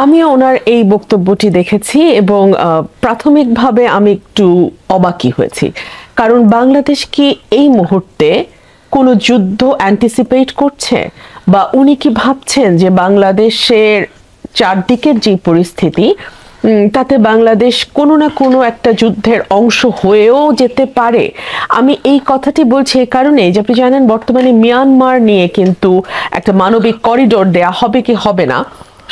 আমি ওনার এই বক্তব্যটি দেখেছি এবং প্রাথমিকভাবে আমি একটু অবাকই হয়েছি, কারণ বাংলাদেশ কি এই মুহূর্তে কোনো যুদ্ধ অ্যান্টিসিপেট করছে, বা উনি কি ভাবছেন যে বাংলাদেশের চারদিকের যে পরিস্থিতি তাতে বাংলাদেশ কোনো না কোনো একটা যুদ্ধের অংশ হয়েও যেতে পারে? আমি এই কথাটি বলছি এই কারণে যে আপনি জানেন বর্তমানে মিয়ানমার নিয়ে কিন্তু একটা মানবিক করিডোর দেয়া হবে কি হবে না।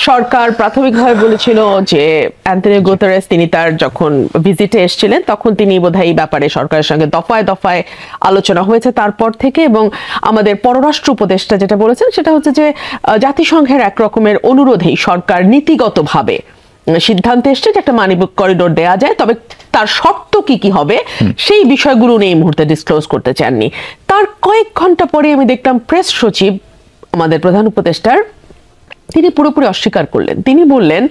সরকার প্রাথমিকভাবে বলেছিল যে অ্যান্টনিও গুতেরেস তিনি তার যখন ভিজিটে এসেছিলেন তখন তিনি বোধহয় এই ব্যাপারে সরকারের সঙ্গে দফায় দফায় আলোচনা হয়েছে তারপর থেকে, এবং আমাদের পররাষ্ট্র উপদেষ্টা যেটা বলেছেন সেটা হচ্ছে যে জাতিসংঘের এক রকমের অনুরোধেই সরকার নীতিগতভাবে সিদ্ধান্তে এসছে যে একটা মানবিক করিডোর দেয়া যায়, তবে তার শর্ত কি কি হবে সেই বিষয়গুলো উনি এই মুহূর্তে ডিসক্লোজ করতে চাননি। তার কয়েক ঘন্টা পরে আমি দেখলাম প্রেস সচিব আমাদের প্রধান উপদেষ্টার তিনি পুরোপুরি অস্বীকার করলেন। তিনি বললেন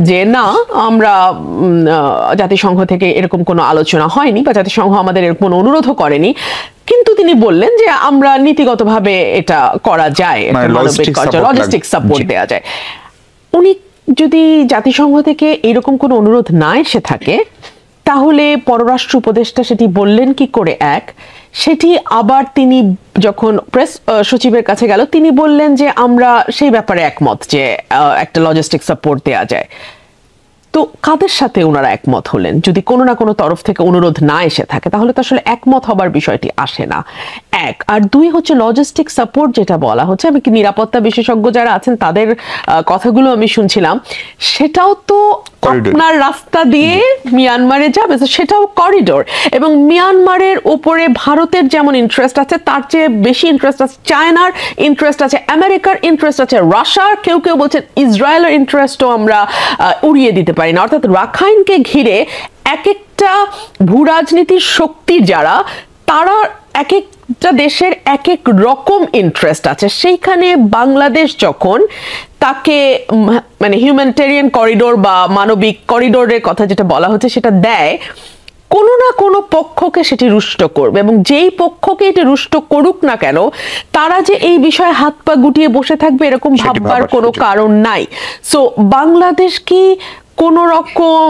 যে না, আমরা জাতিসংঘ থেকে এরকম কোনো আলোচনা হয়নি বা জাতিসংঘ আমাদের এরকম কোনো অনুরোধও করেনি, কিন্তু তিনি বললেন যে আমরা নীতিগতভাবে এটা করা যায়, লজিস্টিক সাপোর্ট দেওয়া যায়। উনি যদি জাতিসংঘ থেকে এরকম কোনো অনুরোধ না এসে থাকে তাহলে পররাষ্ট্র উপদেষ্টা সেটি বললেন কি করে? সেটি আবার তিনি যখন প্রেস সচিবের কাছে গেল তিনি বললেন যে আমরা সেই ব্যাপারে একমত যে একটা লজিস্টিক সাপোর্ট দেওয়া যায়। তো কাদের সাথে ওনারা একমত হলেন? যদি কোনো না কোনো তরফ থেকে অনুরোধ না এসে থাকে তাহলে তো আসলে একমত হবার বিষয়টি আসে না। আর দুই হচ্ছে লজিস্টিক সাপোর্ট যেটা বলা হচ্ছে, আমি কি নিরাপত্তা বিশেষজ্ঞ যারা আছেন তাদের কথাগুলো আমি শুনছিলাম, সেটাও তো আপনার রাস্তা দিয়ে মিয়ানমারে যাবে, সেটাও করিডোর, এবং মিয়ানমারের উপরে ভারতের যেমন ইন্টারেস্ট আছে তার চেয়ে বেশি ইন্টারেস্ট আছে চায়নার, ইন্টারেস্ট আছে আমেরিকার, ইন্টারেস্ট আছে রাশিয়ার, কেউ কেউ বলছেন ইসরায়েলের ইন্টারেস্টও আমরা উড়িয়ে দিতে পারি না। অর্থাৎ রাখাইনকে ঘিরে এক একটা ভূ রাজনীতির শক্তি যারা, তারা এক একটা দেশের এক এক রকম ইন্টারেস্ট আছে। সেইখানে বাংলাদেশ যখন তাকে মানে হিউম্যানিটেরিয়ান করিডোর বা মানবিক করিডোরের কথা যেটা বলা হচ্ছে সেটা দেয়, কোনো না কোনো পক্ষকে সেটি রুষ্ট করবে, এবং যেই পক্ষকে এটি রুষ্ট করুক না কেন তারা যে এই বিষয়ে হাত পা গুটিয়ে বসে থাকবে এরকম ভাববার কোনো কারণ নাই। সো বাংলাদেশ কি কোন রকম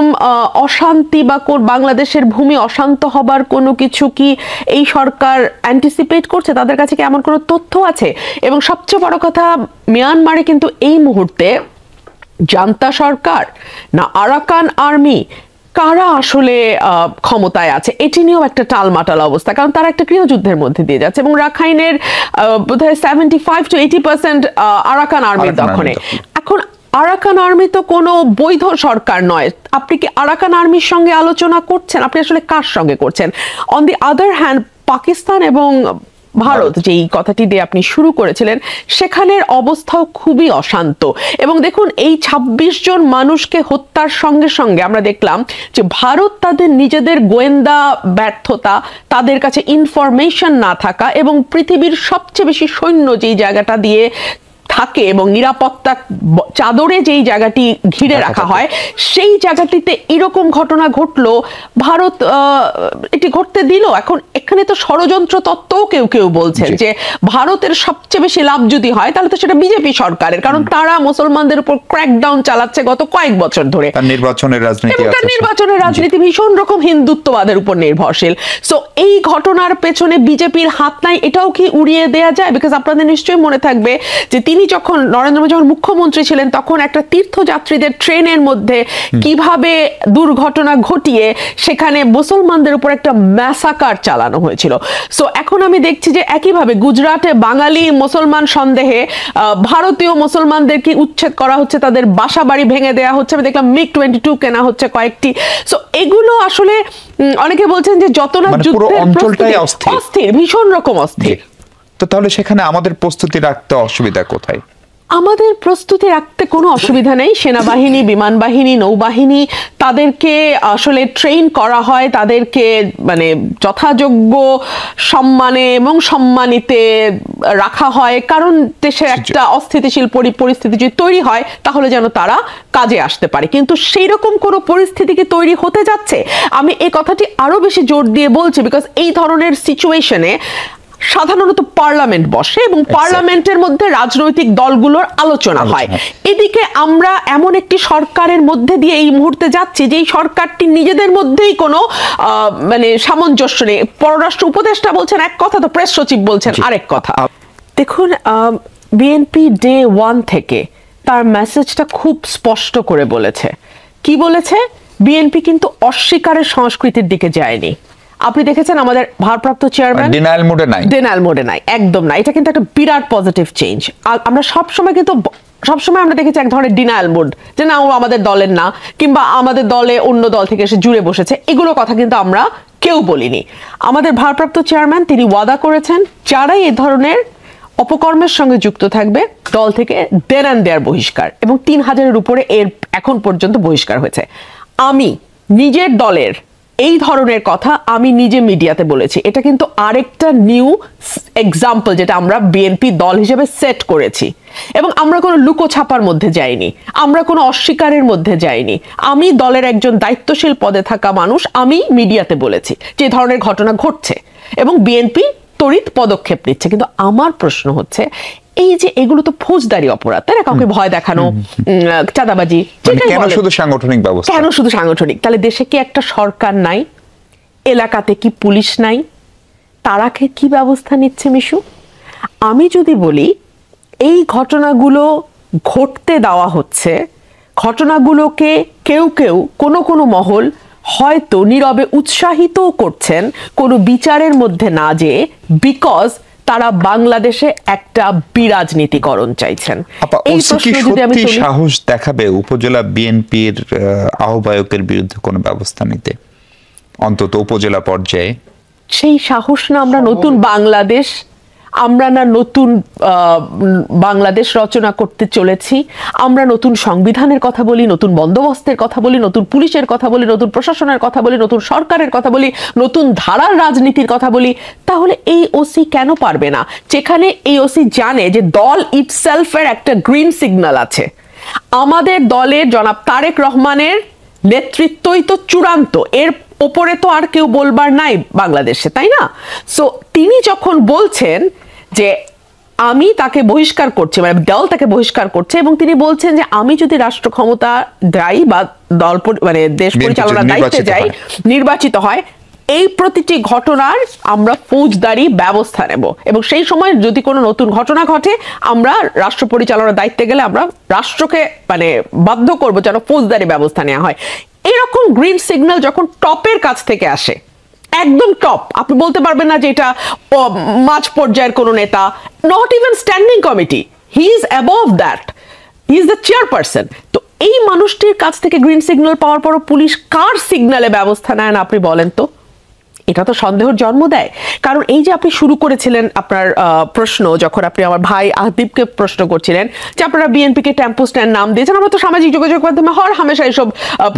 অশান্তি বা বাংলাদেশের ভূমি অশান্ত হবার কোনো কিছু কি এই সরকার অ্যান্টিসিপেট করছে? তাদের কাছে কি এমন কোনো তথ্য আছে? এবং সবচেয়ে বড় কথা, মিয়ানমারে কিন্তু এই মুহূর্তে জান্তা সরকার না আরাকান আর্মি, কারা আসলে ক্ষমতায় আছে এটি নিয়েও একটা টালমাটাল অবস্থা, কারণ তারা একটা গৃহযুদ্ধের মধ্যে দিয়ে যাচ্ছে এবং রাখাইনের বোধহয় 75 to 80% আরাকান আর্মির দখলে। এখন আরাকান আর্মি তো কোনো বৈধ সরকার নয়, আপনি কি আরাকান আর্মির সঙ্গে আলোচনা করছেন? আপনি আসলে কার সঙ্গে করছেন? On the other hand Pakistan এবং ভারত, যেই কথাটি দিয়ে আপনি শুরু করেছিলেন, সেখানের অবস্থাও খুবই অশান্ত। এবং দেখুন, এই 26 জন মানুষকে হত্যার সঙ্গে সঙ্গে আমরা দেখলাম যে ভারত তাদের নিজেদের গোয়েন্দা ব্যর্থতা, তাদের কাছে ইনফরমেশন না থাকা, এবং পৃথিবীর সবচেয়ে বেশি সৈন্য যেই জায়গাটা দিয়ে থাকে এবং নিরাপত্তা চাদরে যেই জায়গাটি ঘিরে রাখা হয় সেই জায়গাটিতে এরকম ঘটনা ঘটলো, ভারত এটি ঘটতে দিল। এখন এখানে তো ষড়যন্ত্র তত্ত্বও কেউ কেউ বলছেন যে ভারতের সবচেয়ে বেশি লাভ যদি হয় তাহলে তো সেটা বিজেপি সরকারের, কারণ তারা মুসলমানদের উপর ক্র্যাকডাউন চালাচ্ছে গত কয়েক বছর ধরে, নির্বাচনের রাজনীতি ভীষণ রকম হিন্দুত্ববাদের উপর নির্ভরশীল। সো এই ঘটনার পেছনে বিজেপির হাত নাই, এটাও কি উড়িয়ে দেয়া যায়? বিকজ আপনাদের নিশ্চয়ই মনে থাকবে যে তিনি যখন নরেন্দ্র মোদী যখন মুখ্যমন্ত্রী ছিলেন তখন একটা তীর্থযাত্রীদের ট্রেনের মধ্যে কিভাবে দুর্ঘটনা ঘটিয়ে সেখানে মুসলমানদের উপর একটা ম্যাসাকার চালানো হয়েছিল। সো এখন আমি দেখছি যে একইভাবে গুজরাটে বাঙালি মুসলমান সন্দেহে ভারতীয় মুসলমানদেরকে উচ্ছেদ করা হচ্ছে, তাদের বাসা বাড়ি ভেঙে দেওয়া হচ্ছে। আমি দেখলাম MiG-22 কেনা হচ্ছে কয়েকটি। সো এগুলো আসলে অনেকে বলছেন যে যত না যুদ্ধের অস্থির, ভীষণ রকম অস্থির। তো তাহলে সেখানে আমাদের প্রস্তুতি রাখতে অসুবিধা কোথায়? আমাদের প্রস্তুতি রাখতে কোনো অসুবিধা নেই। সেনাবাহিনী, বিমান বাহিনী, নৌবাহিনী, তাদেরকে আসলে ট্রেন করা হয়, তাদেরকে মানে যথাযোগ্য সম্মানে এবং সম্মানিতে রাখা হয়, কারণ দেশের একটা অস্থিতিশীল পরিস্থিতি যদি তৈরি হয় তাহলে যেন তারা কাজে আসতে পারে। কিন্তু সেই রকম কোনো পরিস্থিতি কি তৈরি হতে যাচ্ছে? আমি এই কথাটি আরো বেশি জোর দিয়ে বলছি বিকজ এই ধরনের সিচুয়েশনে সাধারণত পার্লামেন্ট বসে এবং পার্লামেন্টের মধ্যে রাজনৈতিক দলগুলোর আলোচনা হয়। এদিকে আমরা এমন একটি সরকারের মধ্যে দিয়ে এই মুহূর্তে যাচ্ছি যে এই সরকারটি নিজেদের মধ্যেই কোনো মানে সামঞ্জস্য নেই। পররাষ্ট্র উপদেষ্টা বলছেন এক কথা, তো প্রেস সচিব বলছেন আরেক কথা। দেখুন, বিএনপি ডে 1 থেকে তার মেসেজটা খুব স্পষ্ট করে বলেছে। কি বলেছে? বিএনপি কিন্তু অস্বীকারের সংস্কৃতির দিকে যায়নি। আপনি দেখেছেন আমাদের ভারপ্রাপ্ত চেয়ারম্যান ডিনায়াল মোডে নাই, একদম না। এটা কিন্তু একটা বিরাট পজিটিভ চেঞ্জ। আমরা সবসময় আমরা দেখেছি এক ধরনের ডিনায়াল মোড, যে না, ও আমাদের দলের না, কিংবা আমাদের দলে অন্য দল থেকে এসে জুড়ে বসেছে, এগুলো কথা কিন্তু আমরা কেউ বলিনি। আমাদের ভারপ্রাপ্ত চেয়ারম্যান তিনি ওয়াদা করেছেন যারাই এ ধরনের অপকর্মের সঙ্গে যুক্ত থাকবে দল থেকে দেন অ্যান্ড দেয়ার বহিষ্কার, এবং 3000-এর উপরে এর এখন পর্যন্ত বহিষ্কার হয়েছে। আমি নিজের দলের এই ধরনের কথা আমি নিজে মিডিয়াতে বলেছি। এটা কিন্তু আরেকটা নিউ এক্সাম্পল যেটা আমরা বিএনপি দল হিসেবে সেট করেছি, এবং আমরা কোনো লুকোছাপার মধ্যে যাইনি, আমরা কোনো অস্বীকারের মধ্যে যাইনি। আমি দলের একজন দায়িত্বশীল পদে থাকা মানুষ, আমি মিডিয়াতে বলেছি যে ধরনের ঘটনা ঘটছে এবং বিএনপি তড়িৎ পদক্ষেপ নিচ্ছে। কিন্তু আমার প্রশ্ন হচ্ছে, এই যে এগুলো তো ফৌজদারি অপরাধ, তাই না? কাউকে ভয় দেখানো, চাঁদাবাজি, কেন শুধু সাংগঠনিক ব্যবস্থা? কেন শুধু সাংগঠনিক? তাহলে দেশে কি একটা সরকার নাই? এলাকাতে কি পুলিশ নাই? তারা কি ব্যবস্থা নিচ্ছে মিশু? আমি যদি বলি এই ঘটনাগুলো ঘটতে দেওয়া হচ্ছে, ঘটনাগুলোকে কেউ কোনো মহল হয়তো নীরবে উৎসাহিত করছেন কোনো বিচারের মধ্যে না যেয়ে, বিকজ তারা বাংলাদেশে একটা বিরাজনীতিকরণ চাইছেন। এই প্রশ্ন যদি আমি সাহস দেখাবে উপজেলা বিএনপির আহ্বায়কের বিরুদ্ধে কোনো ব্যবস্থা নিতে, অন্তত উপজেলা পর্যায়ে? সেই সাহস না আমরা নতুন বাংলাদেশ, আমরা না নতুন বাংলাদেশ রচনা করতে চলেছি। আমরা নতুন সংবিধানের কথা বলি, নতুন বন্দোবস্তের কথা বলি, নতুন পুলিশের কথা বলি, নতুন প্রশাসনের কথা বলি, নতুন সরকারের কথা বলি, নতুন ধারার রাজনীতির কথা বলি। তাহলে এই ওসি কেন পারবে না? যেখানে এই ওসি জানে যে দল ইটসেলফের একটা গ্রিন সিগন্যাল আছে। আমাদের দলের জনাব তারেক রহমানের নেতৃত্বই তো চূড়ান্ত, এর ওপরে তো আর কেউ বলবার নাই বাংলাদেশে, তাই না? সো তিনি যখন বলছেন যে আমি তাকে বহিষ্কার করছি, মানে দল তাকে বহিষ্কার করছে, এবং তিনি বলছেন যে আমি যদি রাষ্ট্র ক্ষমতা যাই বা দল মানে দেশ পরিচালনার দায়িত্বে যাই, নির্বাচিত হয়, এই প্রতিটি ঘটনার আমরা ফৌজদারি ব্যবস্থা নেব, এবং সেই সময় যদি কোনো নতুন ঘটনা ঘটে আমরা রাষ্ট্র পরিচালনার দায়িত্বে গেলে আমরা রাষ্ট্রকে মানে বাধ্য করবো যেন ফৌজদারি ব্যবস্থা নেওয়া হয়। এরকম গ্রিন সিগন্যাল যখন টপের কাছ থেকে আসে, একদম টপ, আপনি বলতে পারবেন না যে এটা মাঝ পর্যায়ের কোনো নেতা, not even standing committee, he is above that, he is the chairperson. তো এই মানুষটির কাছ থেকে গ্রিন সিগন্যাল পাওয়ার পরও পুলিশ কার সিগন্যালে ব্যবস্থা নেয় না আপনি বলেন তো? এটা তো সন্দেহের জন্ম দেয়। কারণ এই যে আপনি শুরু করেছিলেন আপনার প্রশ্ন, যখন আপনি আমার ভাই আহদীপকে প্রশ্ন করছিলেন যে আপনারা বিএনপিকে টেম্পো স্ট্যান্ড নাম দিয়েছেন, আমরা তো সামাজিক যোগাযোগ মাধ্যমে হর হামেশা এইসব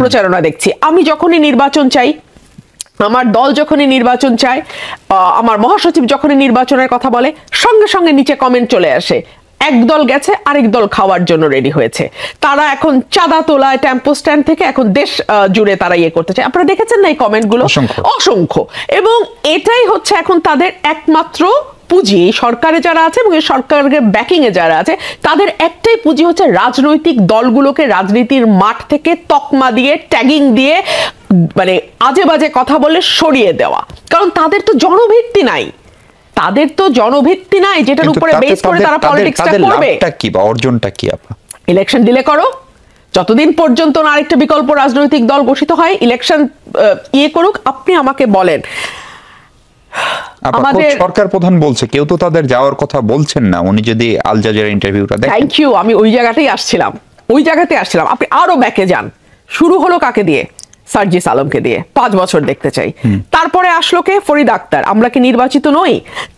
প্রচারণা দেখছি। আমি যখনই নির্বাচন চাই, আমার দল যখনই নির্বাচন চায়, আমার মহাসচিব যখনই নির্বাচনের কথা বলে, সঙ্গে সঙ্গে নিচে কমেন্ট চলে আসে, এক দল গেছে আরেক দল খাওয়ার জন্য রেডি হয়েছে, তারা এখন চাঁদা তোলায় টেম্পো স্ট্যান্ড থেকে এখন দেশ জুড়ে তারা ইয়ে করতে চায়। আপনারা দেখেছেন না এই কমেন্টগুলো? অসংখ্য। এবং এটাই হচ্ছে এখন তাদের একমাত্র পুঁজি, সরকারে যারা আছে এবং এই সরকারের ব্যাকিং এ যারা আছে, তাদের একটাই পুঁজি হচ্ছে রাজনৈতিক দলগুলোকে রাজনীতির মাঠ থেকে তকমা দিয়ে, ট্যাগিং দিয়ে, মানে আজে বাজে কথা বলে সরিয়ে দেওয়া। কারণ তাদের তো জনভিত্তি নাই, তাদের তো জনভিত্তি নাই যেটার উপরে বেস করে তারা পলিটিক্সটা করবে। লাভটা কি বা অর্জনটা কি? আপা ইলেকশন ডিলে করো, যতদিন পর্যন্ত না আরেকটা বিকল্প রাজনৈতিক দল গঠিত হয়, ইলেকশন ইয়ে করুক। আপনি আমাকে বলেন, আমাদের সরকার প্রধান বলছে কেউ তো তাদের যাওয়ার কথা বলছেন না। উনি যদি আল জাজিরা ইন্টারভিউটা দেখেন। থ্যাংক ইউ, আমি ওই জায়গাতেই আসছিলাম। আপনি আরো ব্যাকে যান। শুরু হলো কাকে দিয়ে? সার্জিস আলমকে দিয়ে। 5 বছর দেখতে চাই। তারপরে আসলো কে? ফরিদ আক্তার, আমরা কি নির্বাচিত নই?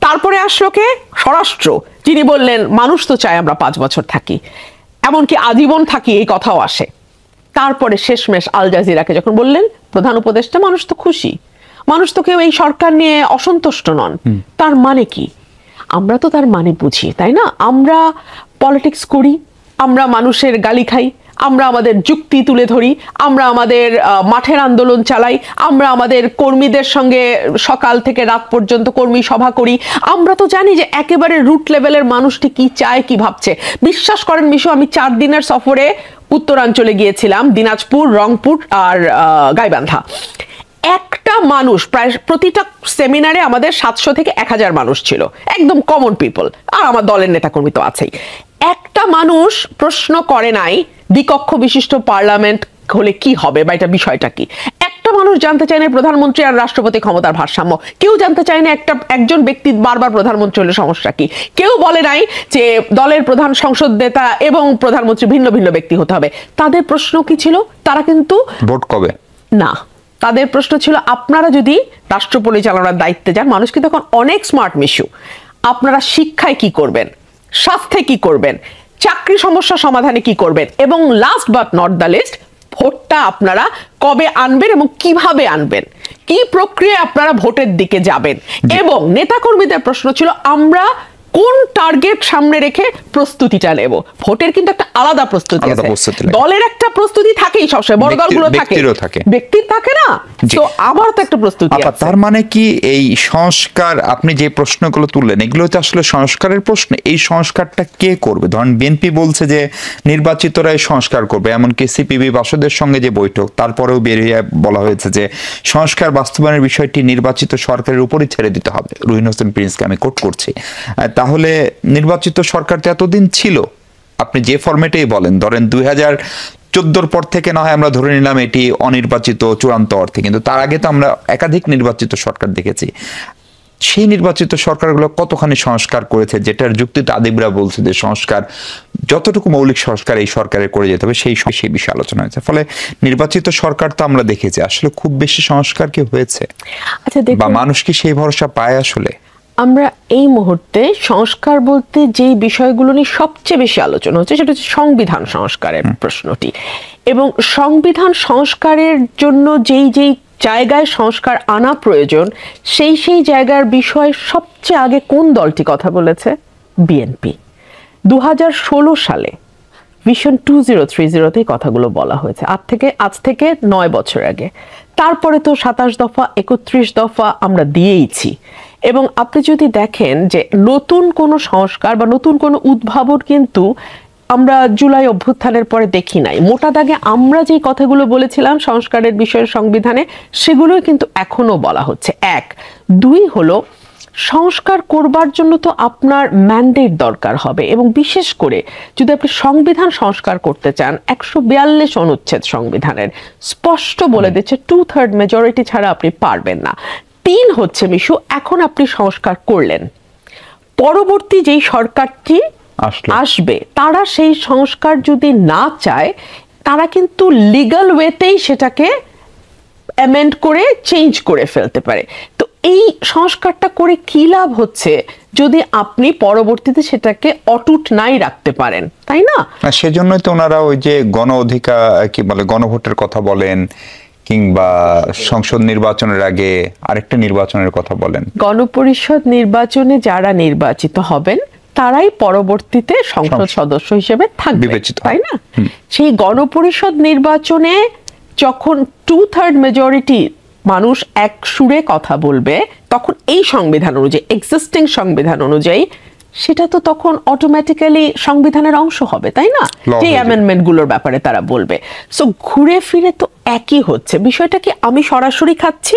তারপরে আসলো কে? স্বরাষ্ট্র, যিনি বললেন মানুষ তো চায় আমরা 5 বছর থাকি, এমনকি আজীবন থাকি, এই কথাও আসে। তারপরে শেষমেশ আল জাজিরাকে যখন বললেন প্রধান উপদেষ্টা, মানুষ তো খুশি, মানুষ তো কেউ এই সরকার নিয়ে অসন্তুষ্ট নন। তার মানে কি? আমরা তো তার মানে বুঝি, তাই না? আমরা পলিটিক্স করি, আমরা মানুষের গালি খাই, আমরা আমাদের যুক্তি তুলে ধরি, আমরা আমাদের মাঠের আন্দোলন চালাই, আমরা আমাদের কর্মীদের সঙ্গে সকাল থেকে রাত পর্যন্ত কর্মী সভা করি। আমরা তো জানি যে একেবারে রুট লেভেলের মানুষটি কি চায়, কি ভাবছে। বিশ্বাস করেন মিশু, আমি 4 দিনের সফরে উত্তরাঞ্চলে গিয়েছিলাম, দিনাজপুর, রংপুর আর গাইবান্ধা। একটা মানুষ, প্রায় প্রতিটা সেমিনারে আমাদের 700 থেকে 1000 মানুষ ছিল, একদম কমন পিপল, আর আমার দলের নেতাকর্মী তো আছেই। একটা মানুষ প্রশ্ন করে নাই দ্বিকক্ষ বিশিষ্ট পার্লামেন্ট হলে কি হবে বা এটা বিষয়টা কি। একটা মানুষ জানতে চায় না প্রধানমন্ত্রী আর রাষ্ট্রপতি ক্ষমতার ভারসাম্য। কেউ জানতে চায় না একজন ব্যক্তি বারবার প্রধানমন্ত্রী হলে সমস্যা কি। কেউ বলে নাই যে দলের প্রধান সংসদ নেতা এবং প্রধানমন্ত্রী ভিন্ন ভিন্ন ব্যক্তি হতে হবে। তাদের প্রশ্ন কি ছিল? তারা কিন্তু ভোট কবে না, তাদের প্রশ্ন ছিল আপনারা যদি রাষ্ট্র পরিচালনার দায়িত্বে যান, মানুষ কিন্তু এখন অনেক স্মার্ট মিশু, আপনারা শিক্ষায় কি করবেন, স্বাস্থ্যে কি করবেন, চাকরি সমস্যা সমাধানে কি করবেন, এবং last but not the least, ভোটটা আপনারা কবে আনবেন এবং কিভাবে আনবেন, কি প্রক্রিয়া আপনারা ভোটের দিকে যাবেন। এবং নেতাকর্মীদের প্রশ্ন ছিল আমরা কোন টার্গেট সামনে রেখে প্রস্তুতিটা নেব। ভোটের কিন্তু একটা আলাদা প্রস্তুতি আছে, দলের একটা প্রস্তুতি থাকেই, সবসময় বড় দলগুলো থাকে, ব্যক্তির থাকে না, তো আমার তো একটা প্রস্তুতি আছে। তার মানে কি এই সংস্কার, আপনি যে প্রশ্নগুলো তুললেন এগুলো তো আসলে সংস্কারের প্রশ্ন। এই সংস্কারটা কে করবে? ধরেন বিএনপি বলছে যে নির্বাচিতরাই সংস্কার করবে, এমনকি সিপিবি বাসদের সঙ্গে যে বৈঠক, তারপরেও বেরিয়ে বলা হয়েছে যে সংস্কার বাস্তবায়নের বিষয়টি নির্বাচিত সরকারের উপরই ছেড়ে দিতে হবে। রুহিন হোসেন প্রিন্সকে আমি কোট করছি। তাহলে নির্বাচিত সরকার তো এতদিন ছিল, আপনি যে ফরম্যাটেই বলেন, ধরেন 2014 পর থেকে না হয় আমরা ধরে নিলাম এটি অনির্বাচিত চূড়ান্ত অর্থে, কিন্তু তার আগে তো আমরা একাধিক নির্বাচিত সরকার দেখেছি। সেই নির্বাচিত সরকারগুলো কতখানি সংস্কার করেছে, যেটার যুক্তিতে আদিবরা বলছে যে সংস্কার যতটুকু মৌলিক সংস্কার এই সরকারে করে যেতে হবে সেই বিষয়ে আলোচনা হয়েছে। ফলে নির্বাচিত সরকার তো আমরা দেখেছি আসলে খুব বেশি সংস্কার কি হয়েছে, বা মানুষ কি সেই ভরসা পায়? আসলে আমরা এই মুহূর্তে সংস্কার বলতে যেই বিষয়গুলো নিয়ে সবচেয়ে বেশি আলোচনা হচ্ছে সেটা হচ্ছে সংবিধান সংস্কারের প্রশ্নটি। এবং সংবিধান সংস্কারের জন্য যেই যেই জায়গায় সংস্কার আনা প্রয়োজন সেই জায়গার বিষয় সবচেয়ে আগে কোন দলটি কথা বলেছে? বিএনপি। 2016 সালে ভিশন 2030-তে কথাগুলো বলা হয়েছে, আজ থেকে 9 বছর আগে। তারপরে তো 27 দফা 31 দফা আমরা দিয়েইছি। এবং আপনি যদি দেখেন যে নতুন কোনো সংস্কার বা নতুন কোনো উদ্ভাবন কিন্তু আমরা জুলাই অভ্যুত্থানের পরে দেখি নাই। মোটা দাগে আমরা যে কথাগুলো বলেছিলাম সংস্কারের বিষয়ে সংবিধানে, সেগুলোই কিন্তু এখনো বলা হচ্ছে। 1, 2 হলো সংস্কার করবার জন্য তো আপনার ম্যান্ডেট দরকার হবে, এবং বিশেষ করে যদি আপনি সংবিধান সংস্কার করতে চান, 142 অনুচ্ছেদ সংবিধানের স্পষ্ট বলে দিচ্ছে 2/3 মেজরিটি ছাড়া আপনি পারবেন না। 3 হচ্ছে মিশু, এখন আপনি সংস্কার করলেন, পরবর্তী যেই সরকারটি আসবে তারা সেই সংস্কার যদি না চায়, তারা কিন্তু লিগ্যাল ওয়েতেই সেটাকে অ্যামেন্ড করে চেঞ্জ করে ফেলতে পারে। তো এই সংস্কারটা করে কি লাভ হচ্ছে যদি আপনি পরবর্তীতে সেটাকে অটুট নাই রাখতে পারেন, তাই না? সেজন্যই তো ওনারা ওই যে গণ অধিকার কি বলে, গণভোটের কথা বলেন, কিংবা সংসদ নির্বাচনের আগে আরেকটা নির্বাচনের কথা বলেন। গণপরিষদ নির্বাচনে যারা নির্বাচিত হবেন তারাই পরবর্তীতে সংসদ সদস্য হিসেবে থাকবে, তাই না? সেই গণপরিষদ নির্বাচনে যখন 2/3 মেজরিটি মানুষ এক সুরে কথা বলবে, তখন এই সংবিধান অনুযায়ী, এক্সিস্টিং সংবিধান অনুযায়ী, সেটা তো তখন অটোমেটিক্যালি সংবিধানের অংশ হবে, তাই না? যে অ্যামেন্ডমেন্ট গুলোর ব্যাপারে তারা বলবে। সো ঘুরে ফিরে তো একই হচ্ছে বিষয়টা। কি আমি সরাসরি খাচ্ছি,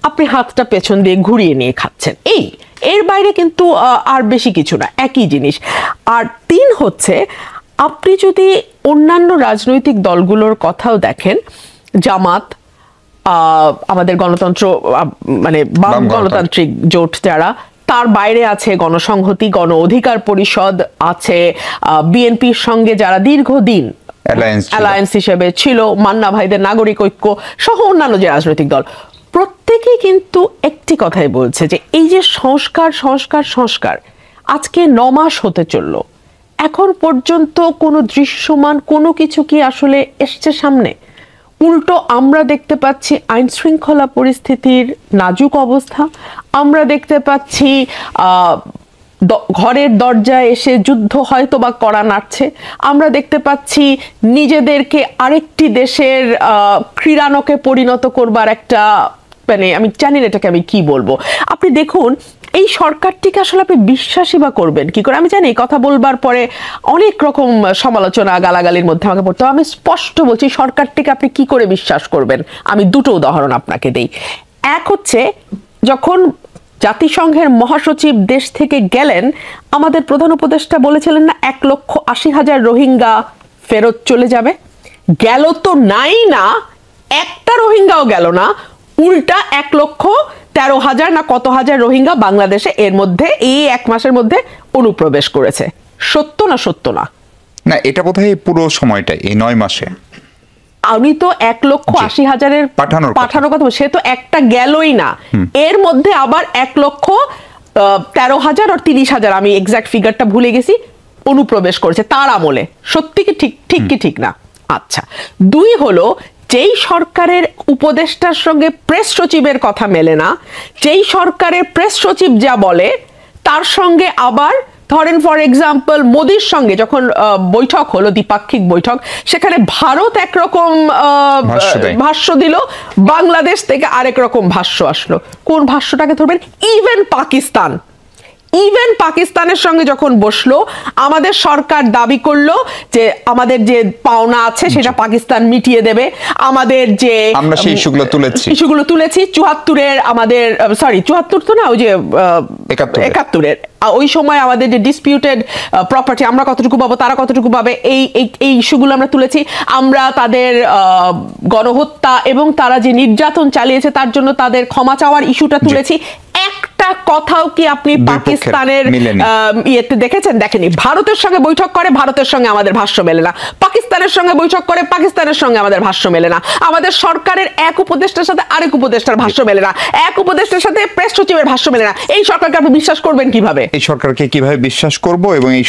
আপনি হাতটা পেছন দিয়ে ঘুরিয়ে নিয়ে খাচ্ছেন, এর বাইরে কিন্তু আর বেশি কিছু না, একই জিনিস। আর 3 হচ্ছে, আপনি যদি অন্যান্য রাজনৈতিক দলগুলোর কথাও দেখেন, জামাত, আমাদের গণতন্ত্র মানে বাম গণতান্ত্রিক জোট যারা, তার বাইরে আছে গণসংহতি, গণ অধিকার পরিষদ আছে, বিএনপির সঙ্গে যারা দীর্ঘদিন অ্যালায়েন্স হিসেবে ছিল, মান্না ভাইদের নাগরিক ঐক্য সহ অন্যান্য যে রাজনৈতিক দল, প্রত্যেকেই কিন্তু একটি কথাই বলছে যে এই যে সংস্কার সংস্কার সংস্কার, আজকে 9 মাস হতে চলল, এখন পর্যন্ত কোনো দৃশ্যমান কোনো কিছু কি আসলে এসছে সামনে? উল্টো আমরা দেখতে পাচ্ছি আইন শৃঙ্খলা পরিস্থিতির নাজুক অবস্থা, আমরা দেখতে পাচ্ছি ঘরের দরজায় এসে যুদ্ধ হয়তো বা করা নাড়ছে। আমরা দেখতে পাচ্ছি নিজেদেরকে আরেকটি দেশের ক্রীড়ানকে পরিণত করবার একটা, মানে আমি জানি না এটাকে আমি কি বলবো। আপনি দেখুন এই সরকারটিকে আসলে আপনি বিশ্বাসই বা করবেন কি করে? আমি জানি কথা বলবার পরে অনেক রকম সমালোচনা গালাগালির মধ্যে আমাকে পড়তে হবে। আমি স্পষ্ট বলছি সরকারটিকে আপনি কি করে বিশ্বাস করবেন। আমি দুটো উদাহরণ আপনাকে দেই। এক হচ্ছে যখন জাতিসংঘের মহাসচিব দেশ থেকে গেলেন, আমাদের প্রধান উপদেষ্টা বলেছিলেন না 1,80,000 রোহিঙ্গা ফেরত চলে যাবে। গেল তো নাই না, একটা রোহিঙ্গাও গেল না, উল্টা 1,13,000 না কত হাজার রোহিঙ্গা বাংলাদেশে এর মধ্যে এই 1 মাসের মধ্যে অনুপ্রবেশ করেছে। সত্য না সত্য না? না, এটা বোধহয় পুরো সময়টা এই 9 মাসে। আমি তো 1,80,000 পাঠানোর কথা, সে তো একটা গেলই না। এর মধ্যে আবার 1,13,000 আর 30,000, আমি এক্সাক্ট ফিগারটা ভুলে গেছি, অনুপ্রবেশ করেছে তার আমলে। সত্যি কি ঠিক কি ঠিক না? আচ্ছা, 2 হলো যেই সরকারের উপদেষ্টার সঙ্গে প্রেস সচিবের কথা মেলে না, যেই সরকারের প্রেস সচিব যা বলে তার সঙ্গে আবার ধরেন ফর এক্সাম্পল মোদির সঙ্গে যখন বৈঠক হলো, দ্বিপাক্ষিক বৈঠক, সেখানে ভারত একরকম ভাষ্য দিল, বাংলাদেশ থেকে আরেক রকম ভাষ্য আসলো। কোন ভাষ্যটাকে ধরবেন? ইভেন পাকিস্তানের সঙ্গে যখন বসলো, আমাদের সরকার দাবি করলো যে আমাদের যে পাওনা আছে সেটা পাকিস্তান মিটিয়ে দেবে। আমাদের যে আমরা সেই ইস্যুগুলো তুলেছি 74-এর, আমাদের 74 তো না, ওই যে 71-এর, ওই সময় আমাদের যে ডিসপিউটেড প্রপার্টি, আমরা কতটুকু পাবো তারা কতটুকু পাবে, এই ইস্যুগুলো আমরা তুলেছি। আমরা তাদের গণহত্যা এবং তারা যে নির্যাতন চালিয়েছে তার জন্য তাদের ক্ষমা চাওয়ার ইস্যুটা তুলেছি। একটা কথাও কি আপনি পাকিস্তানের ইয়েতে দেখেছেন? দেখেনি। ভারতের সঙ্গে বৈঠক করে, ভারতের সঙ্গে আমাদের ভাষ্য মেলে না। পাকিস্তানের সঙ্গে বৈঠক করে, পাকিস্তানের সঙ্গে আমাদের ভাষ্য মেলে না। আমাদের সরকারের এক উপদেষ্টার সাথে আরেক উপদেষ্টার ভাষ্য মেলে না, এক উপদেষ্টার সাথে প্রেস সচিবের ভাষ্য মেলে না। এই সরকারকে আপনি বিশ্বাস করবেন কিভাবে? এই সরকারকে কিভাবে বিশ্বাস করব? এবং এই